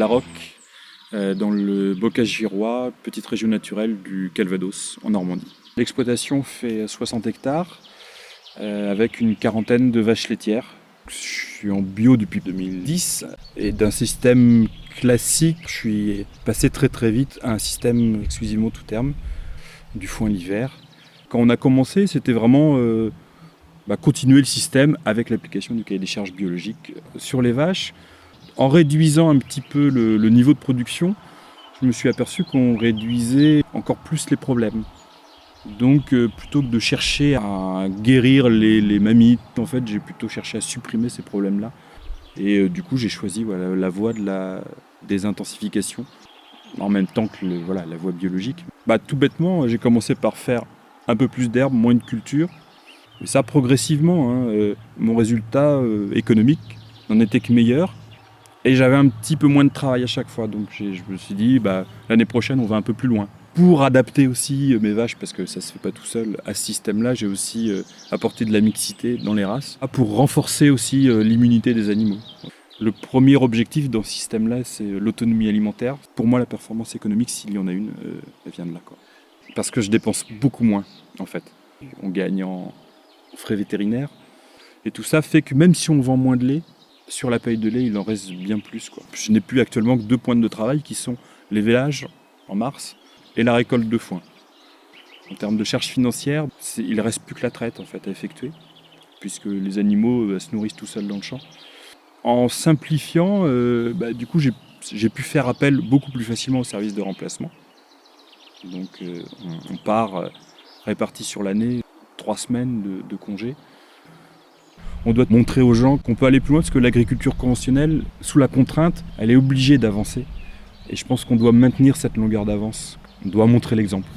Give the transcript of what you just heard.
Larocque, dans le Bocage-Girois, petite région naturelle du Calvados, en Normandie. L'exploitation fait 60 hectares, avec une quarantaine de vaches laitières. Je suis en bio depuis 2010 et d'un système classique, je suis passé très très vite à un système exclusivement tout terme, du foin l'hiver. Quand on a commencé, c'était vraiment continuer le système avec l'application du cahier des charges biologique sur les vaches. En réduisant un petit peu le niveau de production, je me suis aperçu qu'on réduisait encore plus les problèmes. Donc plutôt que de chercher à guérir les mammites, en fait j'ai plutôt cherché à supprimer ces problèmes-là. Et du coup j'ai choisi la voie de la désintensification, en même temps que la voie biologique. Tout bêtement, j'ai commencé par faire un peu plus d'herbe, moins de culture. Et ça progressivement, mon résultat économique n'en était que meilleur. Et j'avais un petit peu moins de travail à chaque fois. Donc je me suis dit, l'année prochaine on va un peu plus loin. Pour adapter aussi mes vaches, parce que ça ne se fait pas tout seul, à ce système-là, j'ai aussi apporté de la mixité dans les races, pour renforcer aussi l'immunité des animaux. Le premier objectif dans ce système-là, c'est l'autonomie alimentaire. Pour moi, la performance économique, s'il y en a une, elle vient de là, quoi. Parce que je dépense beaucoup moins, en fait. On gagne en frais vétérinaires. Et tout ça fait que même si on vend moins de lait, sur la paille de lait, il en reste bien plus, quoi. Je n'ai plus actuellement que 2 pointes de travail qui sont l'évélage en mars et la récolte de foin. En termes de charges financières, il ne reste plus que la traite en fait, à effectuer, puisque les animaux se nourrissent tout seuls dans le champ. En simplifiant, du coup, j'ai pu faire appel beaucoup plus facilement au service de remplacement. Donc on part réparti sur l'année, 3 semaines de congé. On doit montrer aux gens qu'on peut aller plus loin, parce que l'agriculture conventionnelle, sous la contrainte, elle est obligée d'avancer. Et je pense qu'on doit maintenir cette longueur d'avance. On doit montrer l'exemple.